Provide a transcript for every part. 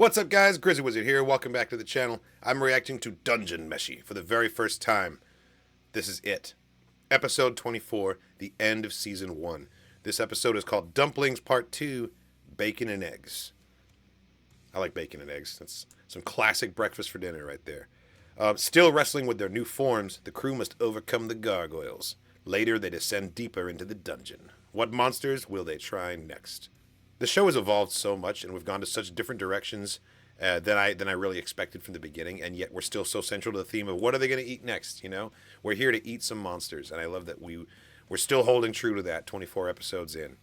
What's up, guys? Grizzled Wizard here. Welcome back to the channel. I'm reacting to Dungeon Meshi for the very first time. This is it. Episode 24, the end of Season 1. This episode is called Dumplings Part 2, Bacon and Eggs. I like bacon and eggs. That's some classic breakfast for dinner right there. Still wrestling with their new forms, the crew must overcome the gargoyles. Later, they descend deeper into the dungeon. What monsters will they try next? The show has evolved so much, and we've gone to such different directions than I really expected from the beginning, and yet we're still so central to the theme of what are they going to eat next, you know? We're here to eat some monsters, and I love that we're still holding true to that 24 episodes in.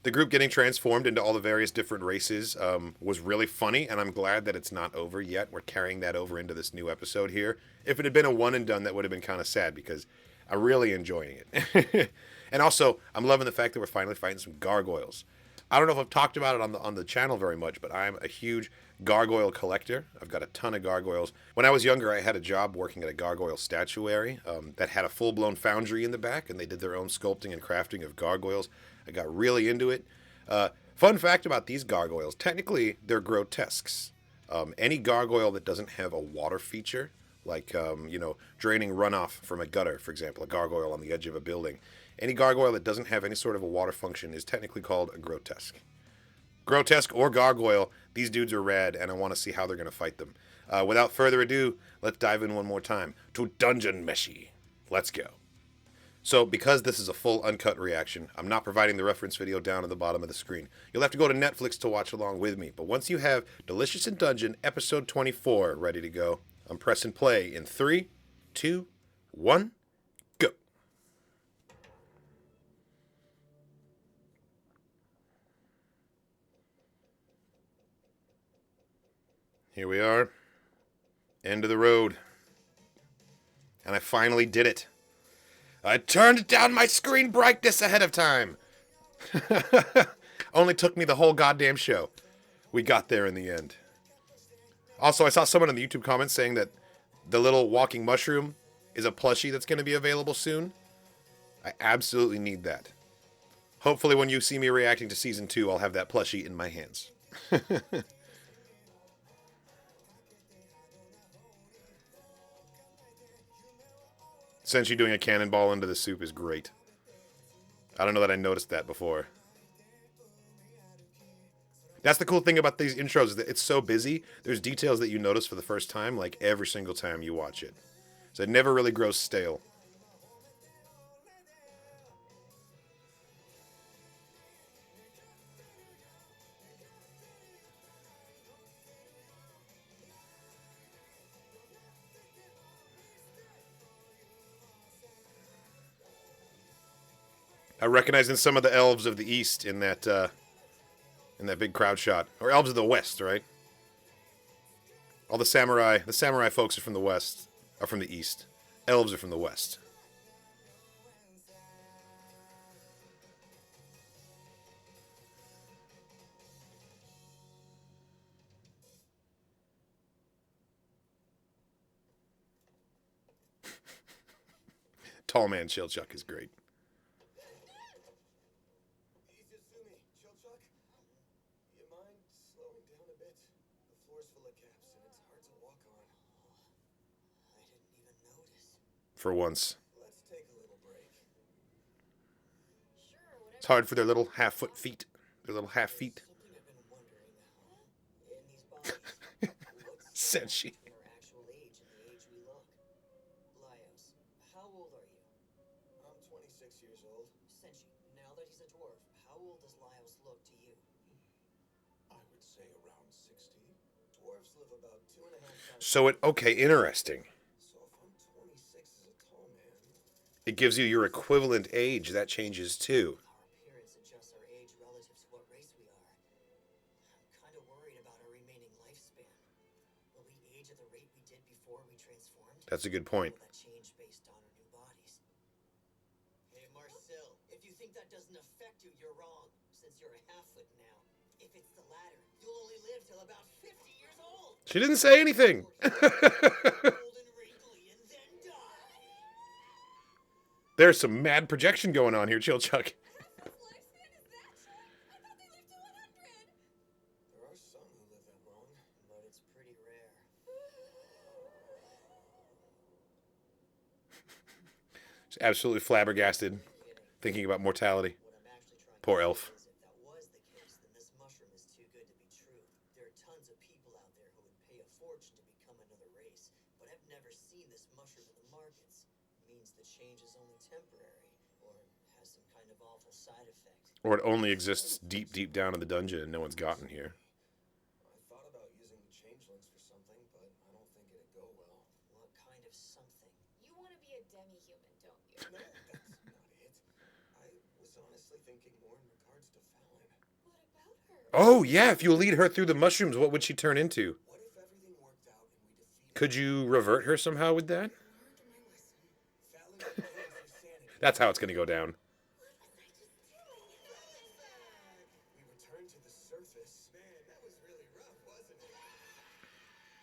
The group getting transformed into all the various different races was really funny, and I'm glad that it's not over yet. We're carrying that over into this new episode here. If it had been a one and done, that would have been kind of sad, because I'm really enjoying it. And also, I'm loving the fact that we're finally fighting some gargoyles. I don't know if I've talked about it on the channel very much, but I'm a huge gargoyle collector. I've got a ton of gargoyles. When I was younger, I had a job working at a gargoyle statuary that had a full-blown foundry in the back, and they did their own sculpting and crafting of gargoyles. I got really into it. Fun fact about these gargoyles, technically, they're grotesques. Any gargoyle that doesn't have a water feature, like, draining runoff from a gutter, for example, a gargoyle on the edge of a building, any gargoyle that doesn't have any sort of a water function is technically called a grotesque. Grotesque or gargoyle, these dudes are rad, and I want to see how they're going to fight them. Without further ado, let's dive in one more time to Dungeon Meshi. Let's go. So, because this is a full uncut reaction, I'm not providing the reference video down at the bottom of the screen. You'll have to go to Netflix to watch along with me. But once you have Delicious in Dungeon, episode 24, ready to go, I'm pressing play in 3, 2, 1, go. Here we are. End of the road. And I finally did it. I turned down my screen brightness ahead of time. Only took me the whole goddamn show. We got there in the end. Also, I saw someone in the YouTube comments saying that the little walking mushroom is a plushie that's going to be available soon. I absolutely need that. Hopefully when you see me reacting to Season 2, I'll have that plushie in my hands. Senshi doing a cannonball into the soup is great. I don't know that I noticed that before. That's the cool thing about these intros, is that it's so busy, there's details that you notice for the first time, like every single time you watch it. So it never really grows stale. I recognize in some of the elves of the East in that big crowd shot. Or elves of the West, right? All the samurai folks are from the West, are from the East. Elves are from the West. Tall man Chilchuck is great. For once. It's hard for their little half-foot feet. Their little half feet. Said she. How old are you? I'm 26 years old. Senshi, now that he's a dwarf, how old does Laios look to you? I would say around 60. Dwarves live about 2.5 times. Okay, interesting. So if I'm 26 as a tall man, It gives you your equivalent age. That changes too. our appearance adjusts our age relative to what race we are. I'm kind of worried about our remaining lifespan. Will we age at the rate we did before we transformed? That's a good point. Will that change based on our new bodies? Hey, Marcel, if you think that doesn't affect you, you're wrong. Since you're a half-foot now. If it's the latter, you'll only live till about 50 years old. She didn't say anything. Old and wrinkly and then die. There's some mad projection going on here, Chilchuck. Lifespan is that short? I thought they lived to 100. There are some who live that long. It's pretty rare. She's absolutely flabbergasted, thinking about mortality. What I'm actually trying Poor to elf. say is if that was the case, then this mushroom is too good to be true. There are tons of people out there who would pay a fortune to become another race, but I've never seen this mushroom in the markets. It means the change is only temporary, or has some kind of awful side effect. Or it only exists deep, deep down in the dungeon and no one's gotten here. I thought about using the changelings for something, but I don't think it'd go well. What kind of something? You want to be a demi-human, don't you? No, that's not it. I was honestly thinking more in regards to Fallon. What about her? Oh, yeah, if you lead her through the mushrooms, what would she turn into? What if everything worked out and we defeated Could you revert her somehow with that? learned my lesson? Fallon retains her sanity. That's how it's going to go down. What was I just doing? We returned to the surface. Man, that was really rough, wasn't it?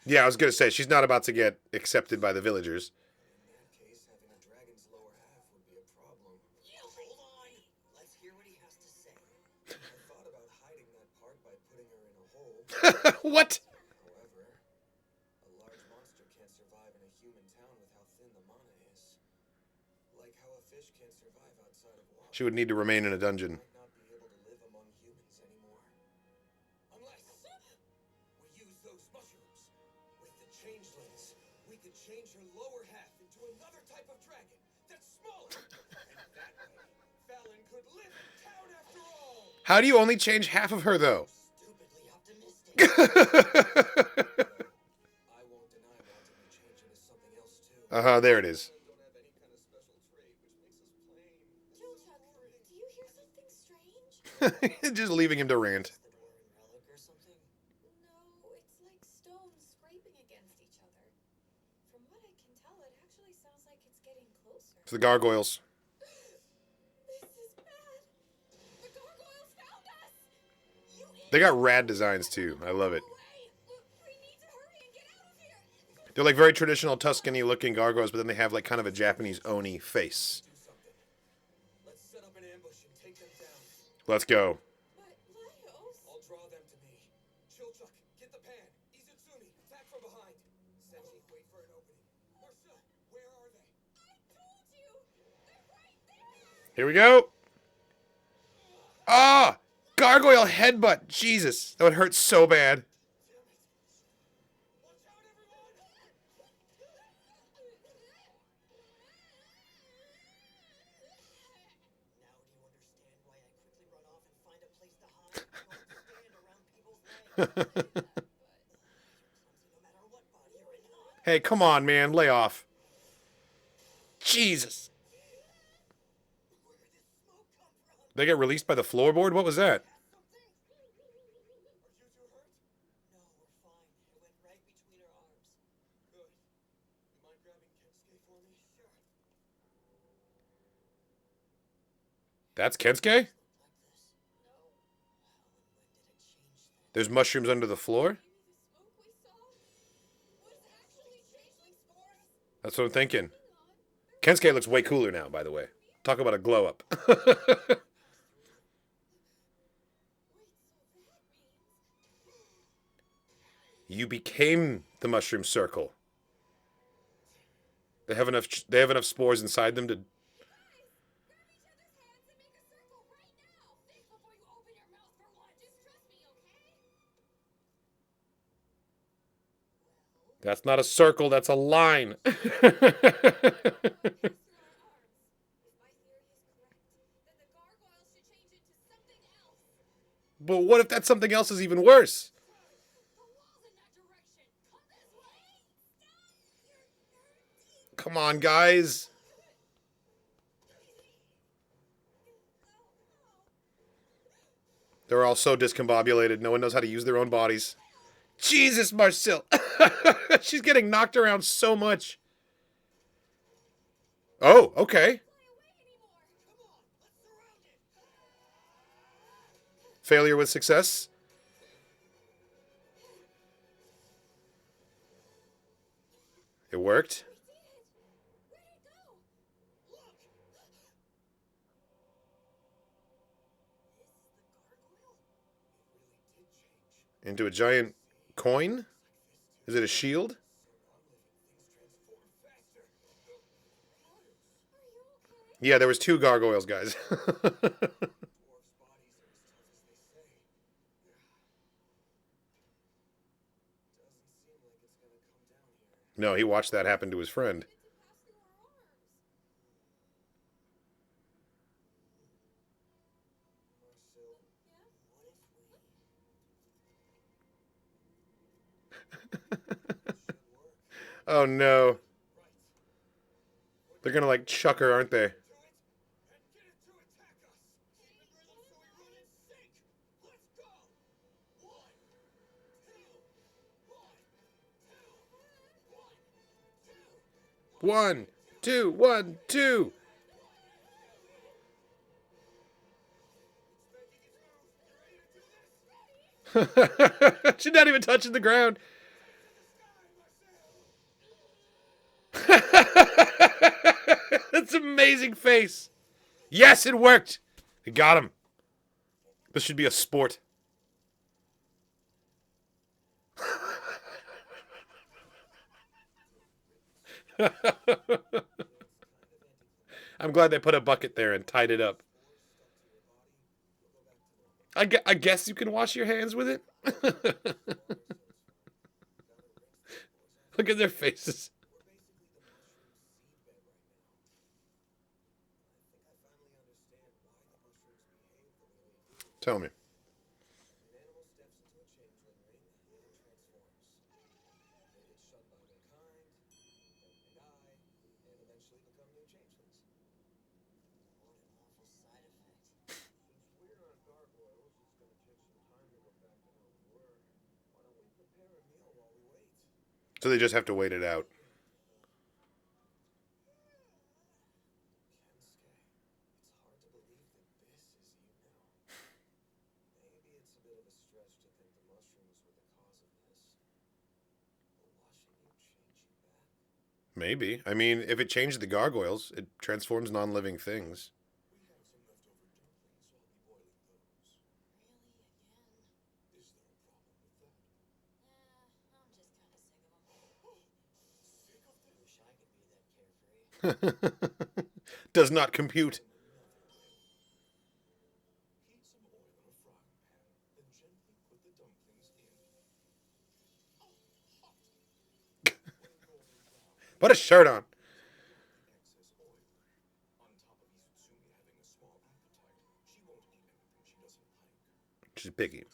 Yeah, I was going to say, she's not about to get accepted by the villagers. In that case, having a dragon's lower half would be a problem. Hold on. Let's hear what he has to say. I thought about hiding that part by putting her in a hole. What? However, a large monster can't survive in a human town with how thin the mana is. Like how a fish can't survive outside of water. She would need to remain in a dungeon. Might not be able to live among humans anymore. Unless we use those mushrooms. With the changelings, we could change her lower half into another type of dragon that's smaller. And that way, Fallon could live in town after all. How do you only change half of her, though? Stupidly optimistic. I won't deny wanting to change into something else too. Uh-huh, there it is. Don't have any kind of special trait, which makes us plain. Chuck, do you hear something strange? Just leaving him to rant. The dwarven relic or something? No, it's like stones scraping against each other. From what I can tell, it actually sounds like it's getting closer. To the gargoyles. This is bad. The gargoyles found us. You They got rad designs, too. I love it. away. We need to hurry and get out of here. They're like very traditional Tuscany-looking gargoyles, but then they have like kind of a Japanese Oni face. Do something. Let's set up an ambush and take them down. Let's go. But Laios, I'll draw them to me. Chilchuck, get the pan. Izitsumi, attack from behind. Senshi, wait for an opening. Marcia, where are they? I told you. They're right there. Here we go. Ah! Gargoyle headbutt. Jesus. That would hurt so bad. Watch out, everyone! Now do you understand why I quickly run off and find a place to hide? I don't stand around people's legs. You're clumsy no matter what body you're in, huh? Hey, come on, man. Lay off. Jesus. Where did this smoke come from? They get released by the floorboard? What was that? Something? Are you two hurt? No, we're fine. It went right between our arms. Good. You mind grabbing Kensuke for me? Sure. That's Kensuke? Like this. No. How and when did it change then? There's mushrooms under the floor? Maybe the smoke we saw was actually changeling spores. That's what I'm thinking. Hang on. Kensuke looks way cooler now, by the way. Talk about a glow up. Wait, so that means You became the mushroom circle. They have enough spores inside them to grab each other's hands and make a circle right now. Think before you open your mouth for one. Just trust me, okay? That's not a circle, that's a line. But what if that something else is even worse? Come on, guys. They're all so discombobulated. No one knows how to use their own bodies. Jesus, Marcel. She's getting knocked around so much. Oh, okay. Failure with success. It worked. Into a giant coin? Is it a shield? Yeah, there was 2 gargoyles, guys. No, he watched that happen to his friend. Oh no. They're gonna like chuck her, aren't they? One, two, 1, 2. She's not even touching the ground. That's an amazing face. Yes, it worked. We got him. This should be a sport. I'm glad they put a bucket there and tied it up. I guess you can wash your hands with it. Look at their faces. Tell me. So they just have to wait it out. Maybe. I mean, if it changed the gargoyles, it transforms non-living things. Does not compute. Put a shirt on. She's picky.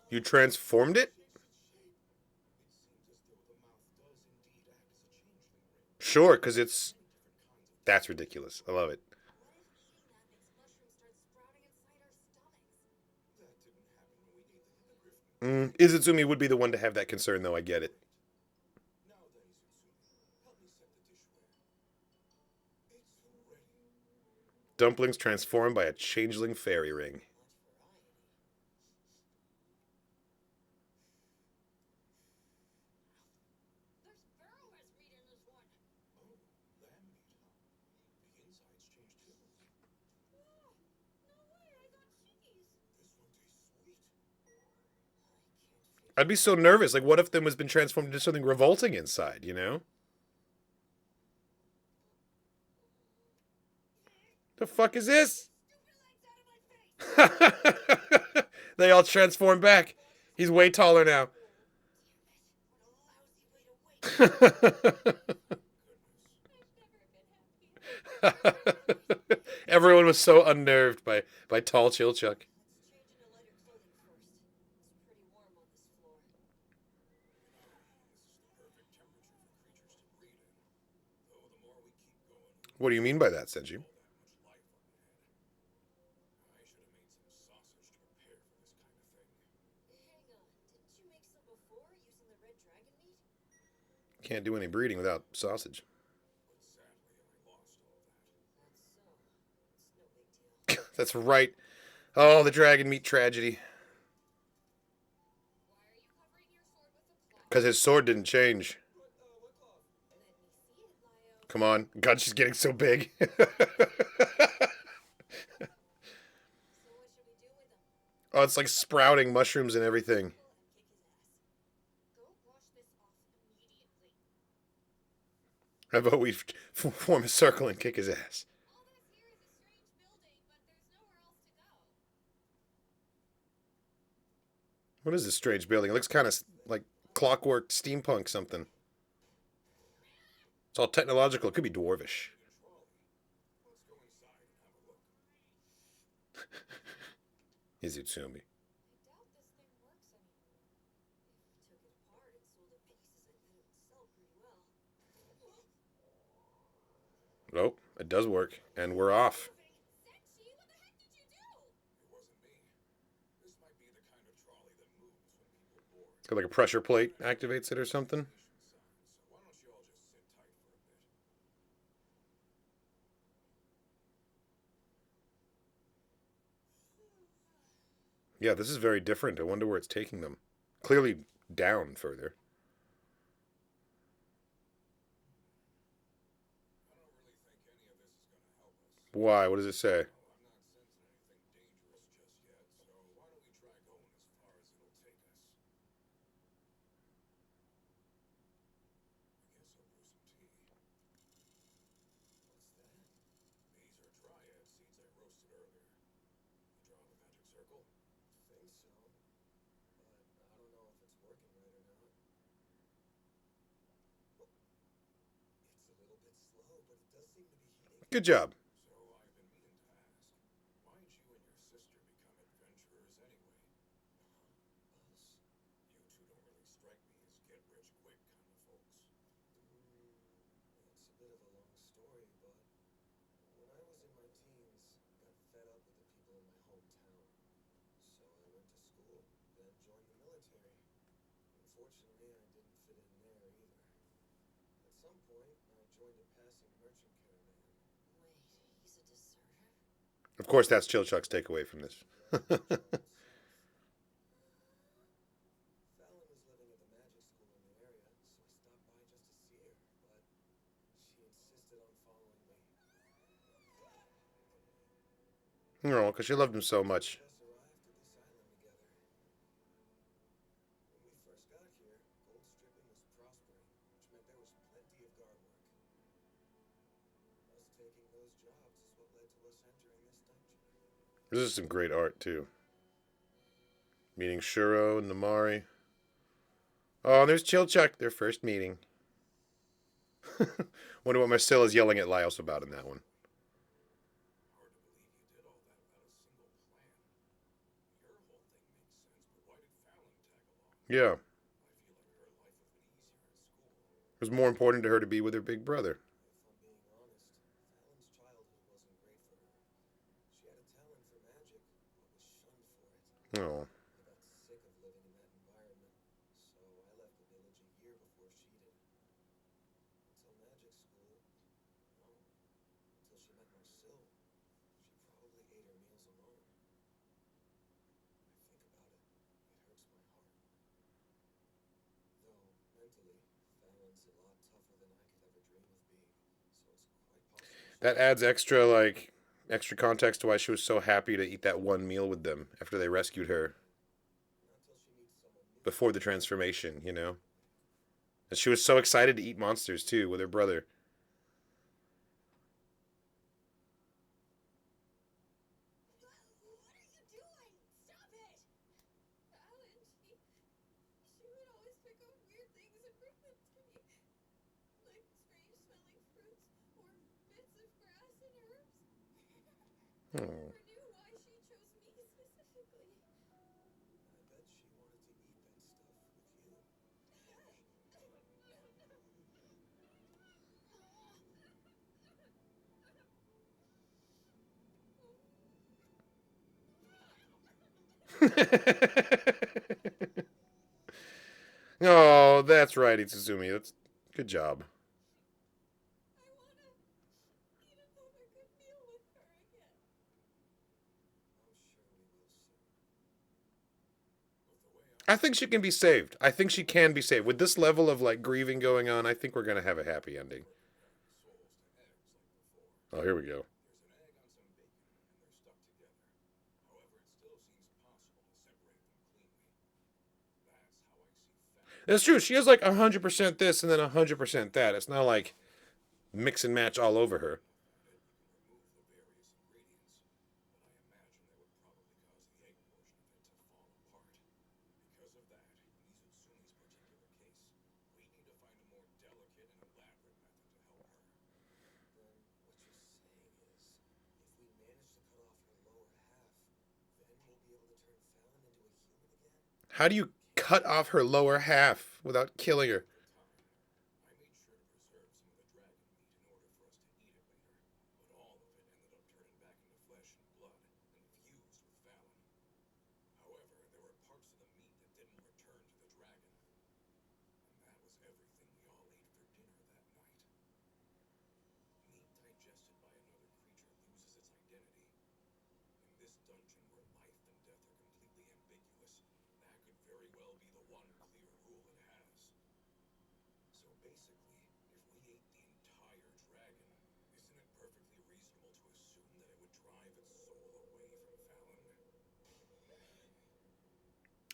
You transformed it? Sure, because it's... That's ridiculous. I love it. Izitsumi would be the one to have that concern, though. I get it. Dumplings transformed by a changeling fairy ring. I'd be so nervous. Like, what if them has been transformed into something revolting inside, you know? The fuck is this? They all transform back. He's way taller now. Everyone was so unnerved by tall Chilchuck. What do you mean by that, Senji? Can't do any breeding without sausage. That's right. Oh, the dragon meat tragedy. Why are you covering your sword with a cloth? Because his sword didn't change. What cloth? Let me see it, Lyle. Come on. God, she's getting so big. So what should we do with him? Oh, it's like sprouting mushrooms and everything. And kick his ass. Go wash this off immediately. How about we form a circle and kick his ass? All that's here is a strange building, but there's nowhere else to go. What is this strange building? It looks kind of like clockwork steampunk something. It's all technological. It could be dwarvish. Let's go inside and have a look. Izutsumi. I doubt this thing works anymore. If we took it apart and sold it pieces, I bet it would sell pretty well. Nope, it does work. And we're off. Senshi, what the heck did you do? It wasn't me. This might be the kind of trolley that moves when people board. It's got like a pressure plate activates it or something. So why don't you all just sit tight for a bit? Yeah, this is very different. I wonder where it's taking them. Clearly down further. I don't really think any of this is going to help us. Why? What does it say? I'm not sensing anything dangerous just yet, so why don't we try going as far as it'll take us? I guess I'll brew some tea. What's that? These are dryad seeds I roasted earlier. You draw the magic circle? I think so, but I don't know if it's working right or not. It's a little bit slow, but it does seem to be heating. Good job. So I've been meaning to ask, why'd you and your sister become adventurers anyway? Us? You two don't really strike me as get-rich-quick kind of folks. It's a bit of a long story, but when I was in my teens, I got fed up with the people in my hometown. So I went to school, then joined the military. Unfortunately, I didn't fit in there either. At some point, I joined a passing merchant caravan. Wait, he's a deserter? Of course, that's Chill Chuck's takeaway from this. Fallon was living at the magic school in the area, so I stopped by just to see her, but she insisted on following me. No, because she loved him so much. Us arrived at this island together. When we first got here, gold stripping was prospering, which meant there was plenty of guard work. Us taking those jobs is what led to us entering this dungeon. This is some great art, too. Meeting Shuro and Namari. Oh, there's Chill Chuck, their first meeting. Wonder what Marcella's yelling at Laios about in that one. Hard to believe you did all that without a single plan. Your whole thing makes sense, but why did Fallon tag along? Yeah, I feel like her life would have been easier at school. it was more important to her to be with her big brother. If I'm being honest, Fallon's childhood wasn't great for her. She had a talent for magic, but was shunned for it. Oh, I got sick of living in that environment, so I left the village a year before she did. Until magic school, no, until she met Marcille, she probably ate her meals alone. I think about it, it hurts my heart. Though, mentally, Fallon's a lot tougher than I could ever dream of being, so it's quite possible that adds extra context to why she was so happy to eat that one meal with them after they rescued her not until she meets someone new. before the transformation, you know? And she was so excited to eat monsters, too, with her brother. What are you doing? Stop it! Fallon, she would always pick up weird things and bring them to me. Like strange smelling fruits or bits of grass and herbs. I Oh. never knew why she chose me specifically. I bet she wanted to eat that stuff with you. Oh, that's right, Itsuzumi. That's good job. I want to eat another good meal with her again. I think she can be saved. I think she can be saved. With this level of like grieving going on, I think we're gonna have a happy ending. Oh, here we go. It's true. She has like 100% this and then 100% that. It's not like mix and match all over her. How do you cut off her lower half without killing her?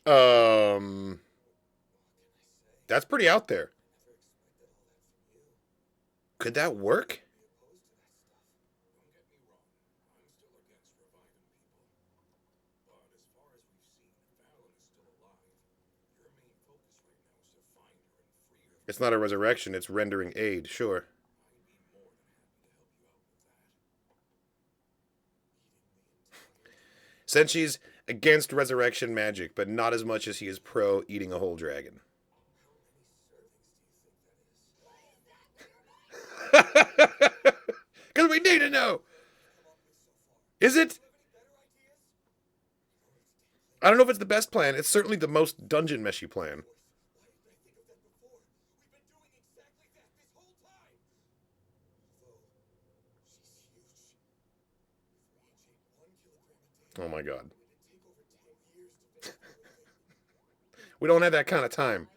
Um, that's pretty out there. Could that work? It's not a resurrection, it's rendering aid, sure. Senshi's against resurrection magic, but not as much as he is pro eating a whole dragon. Because we need to know. Is it? I don't know if it's the best plan. It's certainly the most dungeon meshy plan. Oh my god. We don't have that kind of time.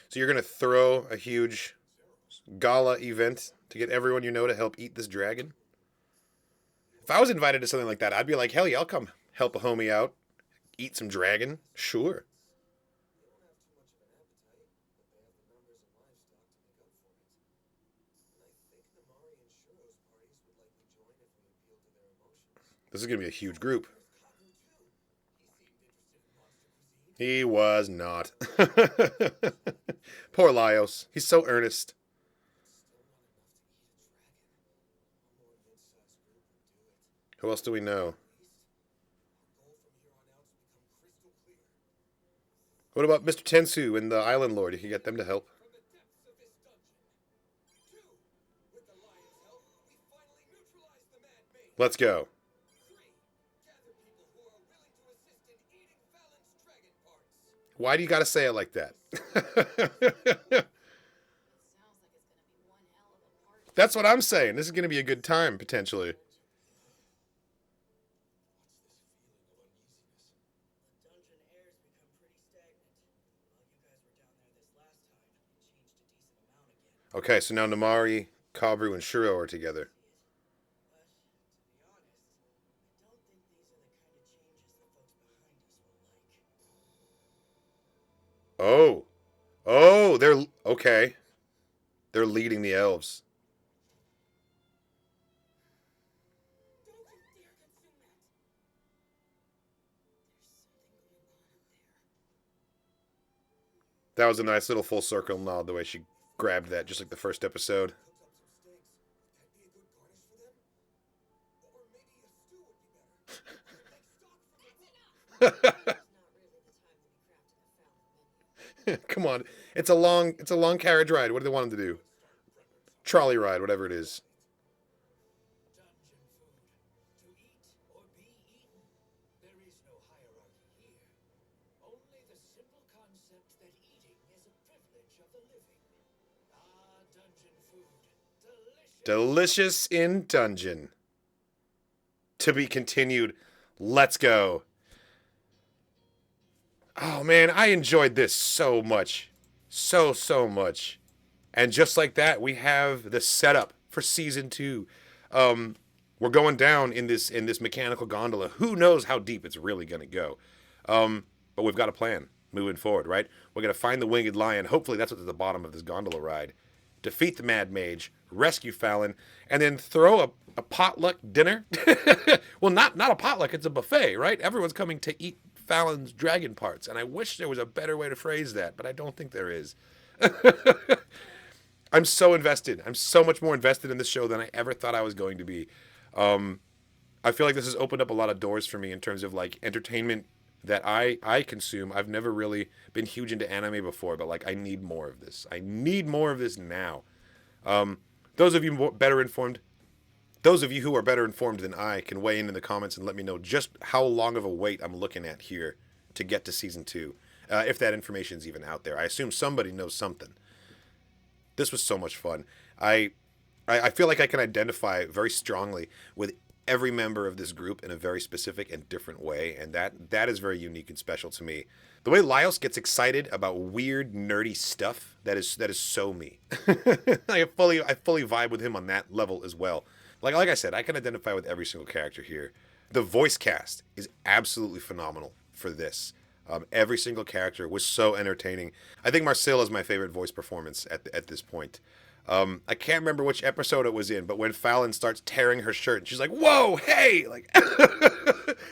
So you're going to throw a huge gala event to get everyone you know to help eat this dragon? If I was invited to something like that, I'd be like, hell yeah, I'll come help a homie out, eat some dragon. Sure. This is going to be a huge group. He was not. Poor Laios. He's so earnest. Who else do we know? What about Mr. Tensu and the Island Lord? You can get them to help. Let's go. Why do you got to say it like that? That's what I'm saying. This is going to be a good time, potentially. Okay, so now Namari, Kabru, and Shuro are together. Oh. Oh, they're... Okay. They're leading the elves. That was a nice little full circle nod, the way she grabbed that, just like the first episode. Come on. It's a long carriage ride. What do they want him to do? Trolley ride, whatever it is. Delicious in Dungeon. To be continued. Let's go. Oh man, I enjoyed this so much. So much. And just like that, we have the setup for season 2. We're going down in this mechanical gondola. Who knows how deep it's really gonna go? But we've got a plan moving forward, right? We're gonna find the winged lion. Hopefully that's what's at the bottom of this gondola ride. Defeat the Mad Mage, rescue Fallon, and then throw a potluck dinner. Well, not a potluck, it's a buffet, right? Everyone's coming to eat Fallon's dragon parts, and I wish there was a better way to phrase that, but I don't think there is. I'm so invested. I'm so much more invested in this show than I ever thought I was going to be. I feel like this has opened up a lot of doors for me in terms of like entertainment that I consume. I've never really been huge into anime before, but like I need more of this. I need more of this now. Those of you who are better informed than I can weigh in the comments and let me know just how long of a wait I'm looking at here to get to season 2. If that information's even out there. I assume somebody knows something. This was so much fun. I feel like I can identify very strongly with every member of this group in a very specific and different way, and that is very unique and special to me. The way Laios gets excited about weird, nerdy stuff, that is so me. I fully vibe with him on that level as well. Like I said, I can identify with every single character here. The voice cast is absolutely phenomenal for this. Every single character was so entertaining. I think Marcel is my favorite voice performance at this point. I can't remember which episode it was in, but when Fallon starts tearing her shirt, and she's like, "Whoa, hey!" Like,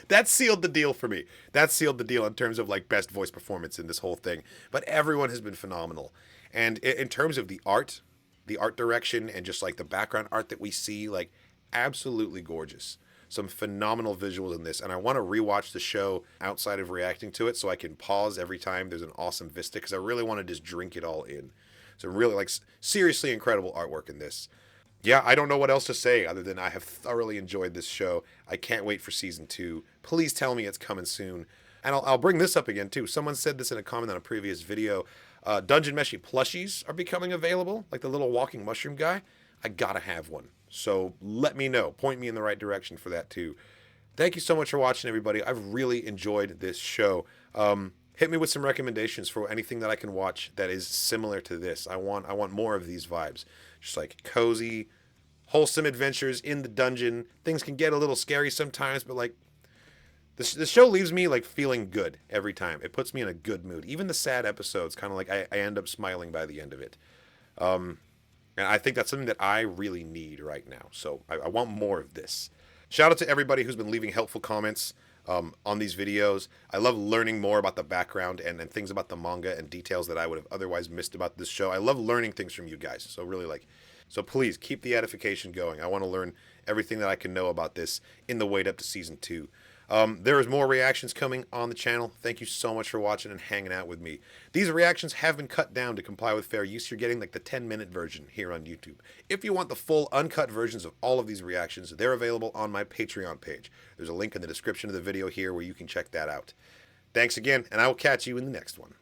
that sealed the deal for me. That sealed the deal in terms of like best voice performance in this whole thing. But everyone has been phenomenal. And in terms of the art direction, and just like the background art that we see, like absolutely gorgeous. Some phenomenal visuals in this, and I want to rewatch the show outside of reacting to it so I can pause every time there's an awesome vista, because I really want to just drink it all in. So really, like, seriously incredible artwork in this. Yeah, I don't know what else to say other than I have thoroughly enjoyed this show. I can't wait for season 2. Please tell me it's coming soon. And I'll bring this up again too. Someone said this in a comment on a previous video. Dungeon Meshi plushies are becoming available, like the little walking mushroom guy. I gotta have one. So let me know. Point me in the right direction for that too. Thank you so much for watching, everybody. I've really enjoyed this show. Hit me with some recommendations for anything that I can watch that is similar to this. I want more of these vibes. Just like cozy, wholesome adventures in the dungeon. Things can get a little scary sometimes, but like the show leaves me like feeling good every time. It puts me in a good mood. Even the sad episodes, kind of like I end up smiling by the end of it. And I think that's something that I really need right now. So I want more of this. Shout out to everybody who's been leaving helpful comments on these videos. I love learning more about the background and things about the manga and details that I would have otherwise missed about this show. I love learning things from you guys. So please keep the edification going. I want to learn everything that I can know about this in the wait up to season 2. There is more reactions coming on the channel. Thank you so much for watching and hanging out with me. These reactions have been cut down to comply with fair use. You're getting like the 10-minute version here on YouTube. If you want the full uncut versions of all of these reactions, they're available on my Patreon page. There's a link in the description of the video here where you can check that out. Thanks again, and I will catch you in the next one.